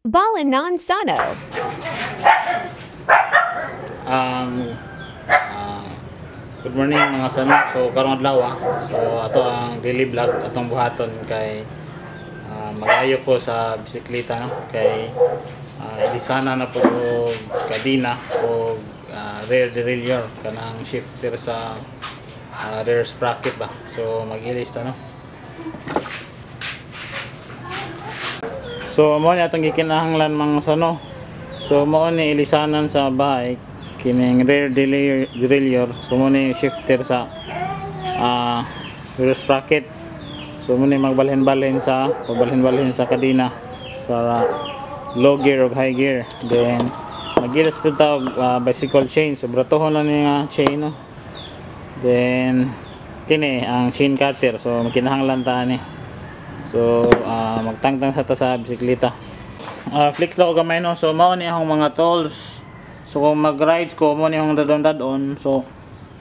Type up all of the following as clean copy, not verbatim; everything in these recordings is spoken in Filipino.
Balanan Sano. Um, ah, Good morning mga sano. So karong adlaw so ato ang daily vlog atong buhaton kay magayo ko sa bisikleta no kay ilisana na po og kadina o rear derailleur kanang shifter sa rear sprocket ba. So mag-ilis ta no. So mo ni atong gikinahanglan mga sano. So mo ni ilisanan sa bike kining rear derailleur. So mo ni shifter sa rear sprocket. So mo ni magbalhin-balhin sa kadina para low gear o high gear. Then magilas po tawag bicycle chain. So bratohon lang ni chain no. Then kini ang chain cutter. So makinahanglan ta ni. So magtangtang sa bisikleta. Flex lang ko gamay no. So mao ni akong mga tools. So kung mag-rides ko mo ni akong dadon. So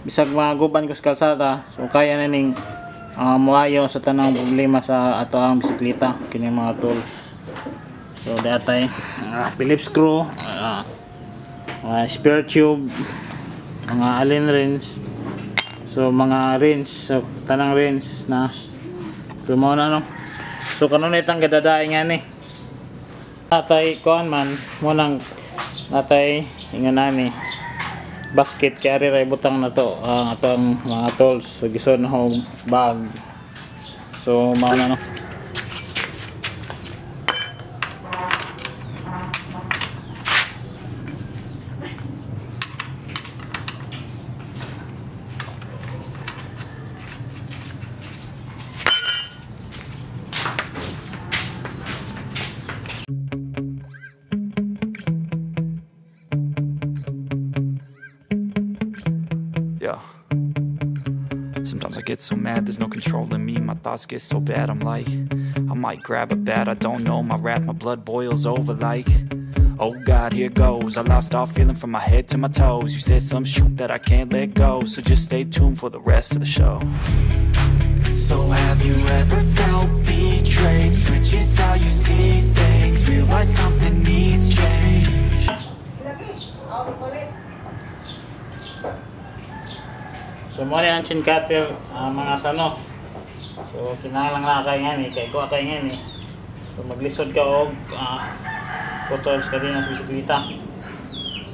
bisag maguban ko sa kalsada. So kaya na ning muayo sa tanang problema sa ato ang bisikleta kini mga tools. So datay Phillips screw, spare tube, mga allen wrench. So mga wrench, so tanang wrench na. So mo na no. So kanon itang gadadaay nga ni. Natay kuan man mo nang natay ingon nani basket carry ray butang na to ang atong mga tools. So gison na hog bag. So mao na no. Yeah. Sometimes I get so mad, there's no controlling me. My thoughts get so bad, I'm like, I might grab a bat, I don't know. My wrath, my blood boils over like, oh God, here goes. I lost all feeling from my head to my toes. You said some shit that I can't let go, so just stay tuned for the rest of the show. So have you ever felt betrayed? Switches how you see things, realize something needs change. So mo ni ang chin cutter mga sano. So kinahanglan na kay ngani kay ko kay ngani. So maglisod ka og photos ka din sa bisikleta.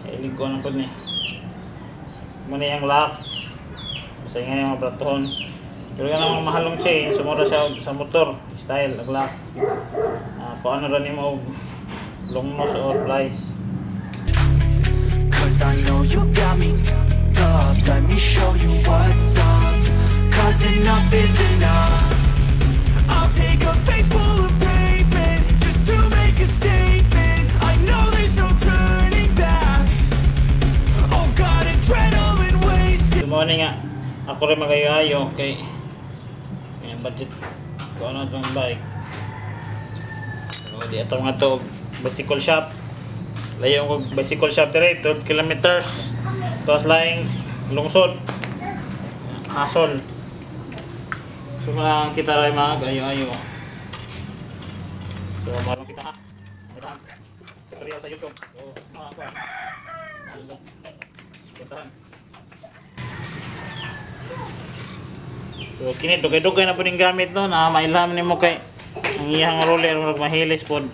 Ilig ko na pud ni. Mo ni ang lock. Basta ngani mga bratohon. Pero ganang mahalong chain sumura siya sa motor style ang lock. Paano ra nimo og long nose or plies. Cause I know you got me up, let me show you what's up. Cause enough is enough. I'll take a face full of pavement just to make a statement. I know there's no turning back. Oh God, adrenaline wasted. Good morning nga. Ako rin magayo-ayo kay budget ko ano itong bike. So di ito nga to bicycle shop. Layo ko bicycle shop dire 12 kilometers. Tapos laing lungsod Hasol. So mga kita rin mga gayo-ayo. So marami kita ha. Tutorial sa YouTube. So mga ka. Puntahan. So kini dugay-dugay na po ning gamit no na mailam nimo kay ang iyang roller murag mahilis pod.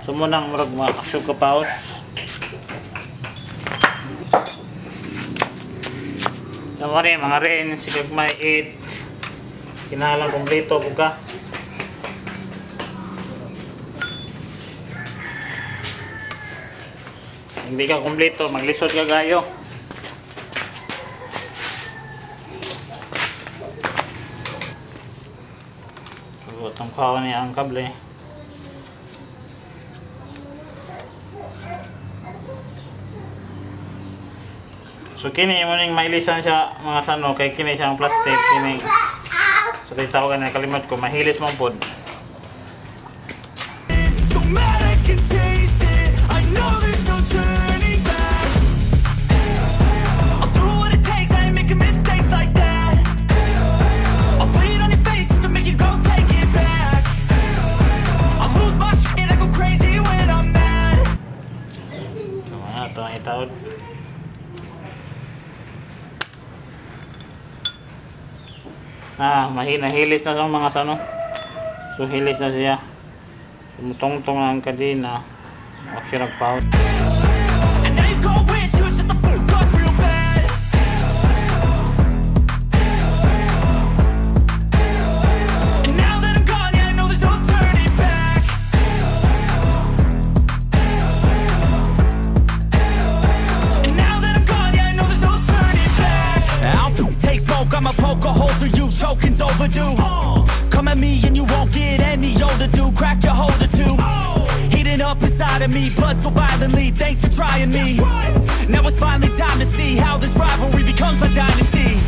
So mo nang murag ma-action ka paus. So mga rin sigag may 8 kinahanglan kompleto po ka. Hindi ka kompleto maglisod ka gayo. So tangkaw niya ang kable. So kini mo ning mailisan siya mga sano kay kini siyang plastic kini. So dito ako kanina kalimot ko mahilis mo pod. So mad I can taste it. I know there's no turning back. I'll do what it takes, I ain't making mistakes like that. I'll bleed on your face to make you go take it back. I'll lose my shit, I go crazy when ito ang itaod. Hilis na sa mga sano. So hilis na siya. Tumutong-tong ang kadina. Ako siya nagpaut. I'ma poke a hole through you, choking's overdue. Come at me and you won't get any older, dude. Crack your holder too. Heating up inside of me, blood so violently. Thanks for trying me. Now it's finally time to see how this rivalry becomes a dynasty.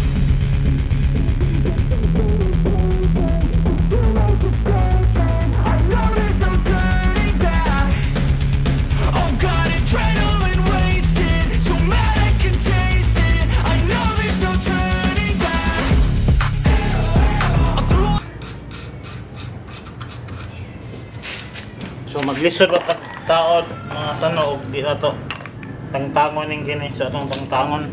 Oh God, adrenaline wasted, so mad I can taste it. I know there's no turning back. So maglisod ba taod mga sano og di na to tangtangon ning kini sa atong tangtangon.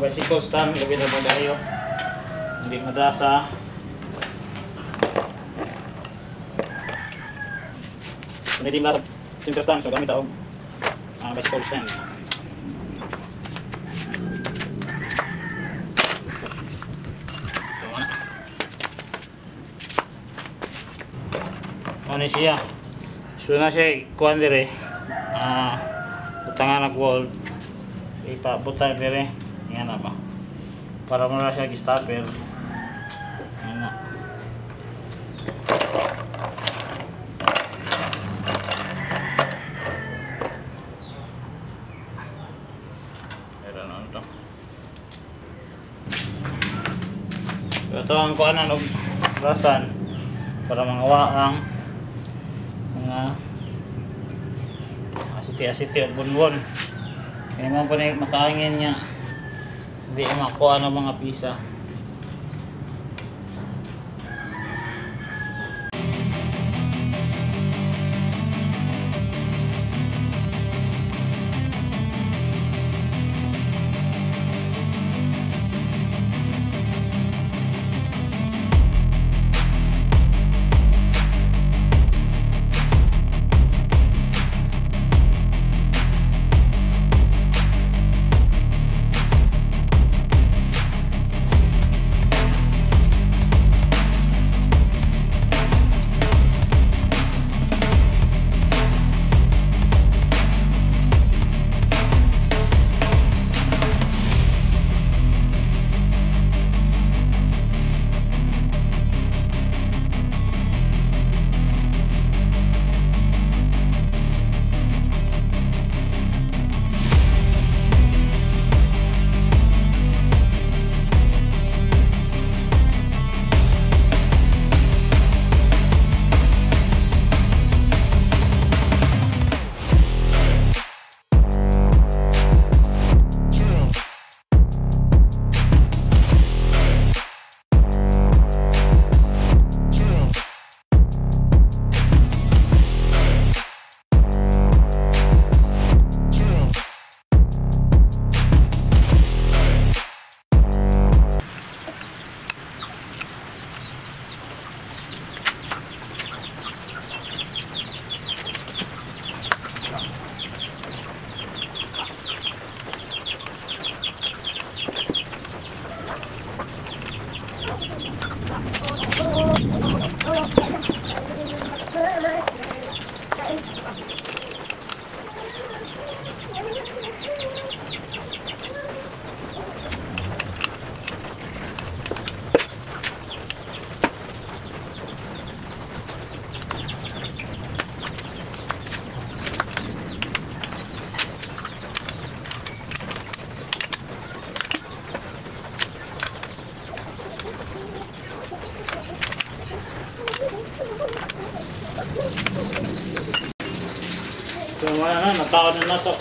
Bicycle stand, gabi na magayo. Hindi madasa. Hindi ba center stand, so gamit ako bicycle stand. Ano siya? So na siya kuan dire. Butangan ak wall. Ipabutan dire. Yan na ba? Para mo na siya gi-stopper. Yan na. Meron na ito. So ito ang kuanan o rasan para mga waang mga asiti-asiti at bunbon. Kaya mo pa na makaangin niya. Hindi makuha ng mga pisa. So wala na, nataon na to.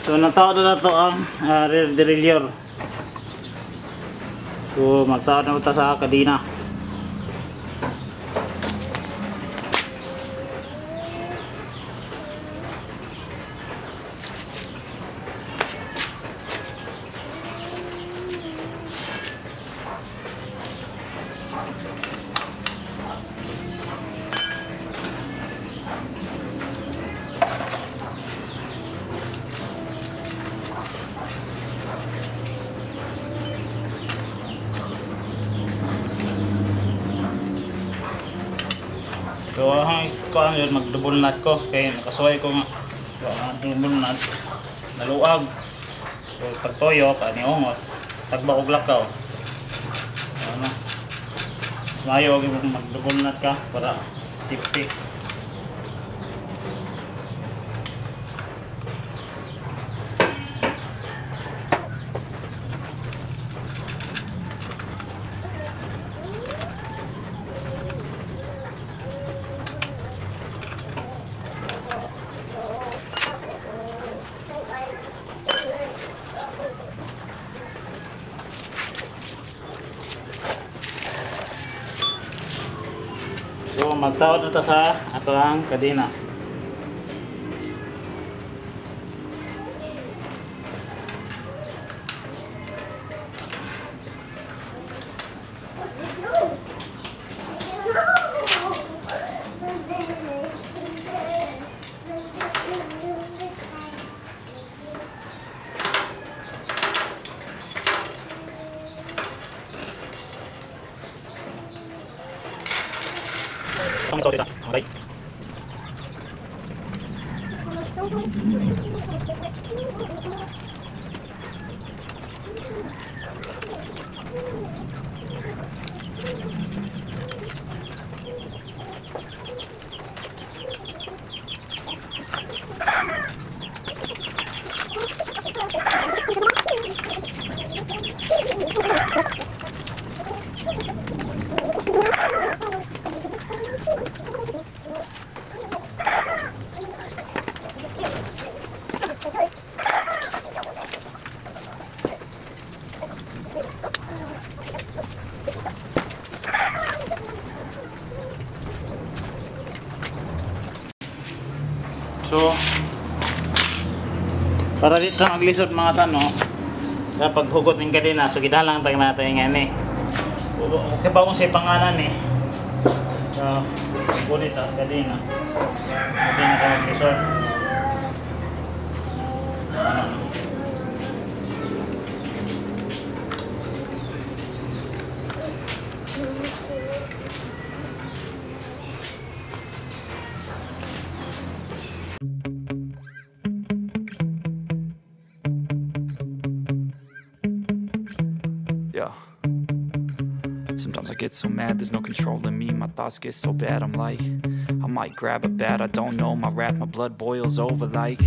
So nataon na to ang rear derailleur. So magtaon na ito sa kadina. So ang yun, mag-double nut ko kaya nakasuway ko nga double nut naluag. So pagtoyo kaniungot tagba og lakaw ano mayo mag-double nut ka para safety. So magtaod na ta sa ato ang kadina. Ito dito. Okay. So para dito maglisod mga sano sa paghugot ng kadina, so gidalang tag natin nga ni. Okay ba kung sa pangalan ni? So bulit ang kadina. Kadina ka maglisod. Yeah. Sometimes I get so mad, there's no controlling me. My thoughts get so bad, I'm like, I might grab a bat, I don't know. My wrath, my blood boils over like,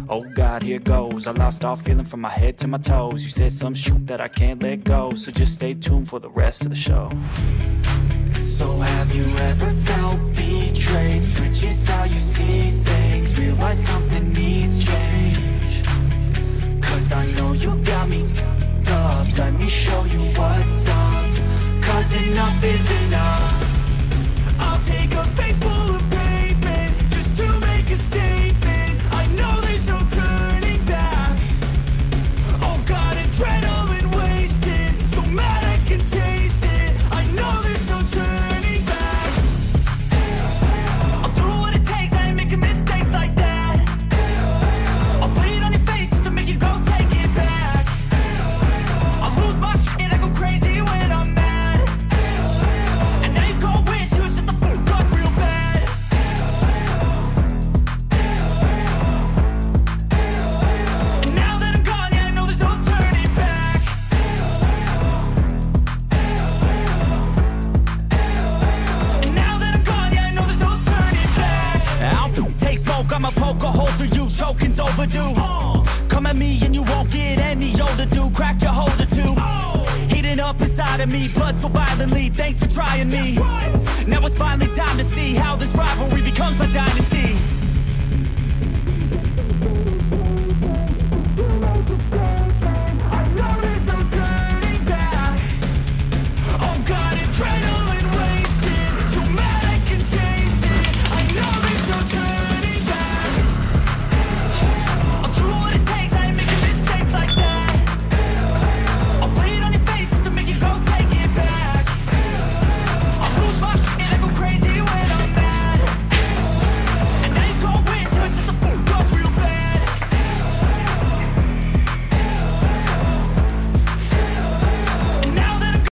oh God, here goes. I lost all feeling from my head to my toes. You said some shit that I can't let go, so just stay tuned for the rest of the show. So have you ever felt betrayed? Switches how you see things, realize something needs change. Cause I know you got me up, let me show you what's up. Cause enough is enough. I'll take a face full of pavement just to make a statement. I know there's no turning back. Oh God, adrenaline wasted, so mad I can taste it. I know there's no turning back. I'll do what it takes, I ain't making mistakes like that. I'll bleed on your face to make you go take it back. I'll lose my shit, I go crazy when I'm mad. And now you go wish you shut the fuck up real bad. And now that I'm gone, yeah, I know there's no turning back. And now that I'm gone, yeah, I know there's no turning back. I'll take smoke, I'ma poke a hole through you, choking's overdue. Come at me and you won't get any older, dude. Crack your holder too. up inside of me, blood so violently. Thanks for trying me. Now it's finally time to see how this rivalry becomes a dynasty.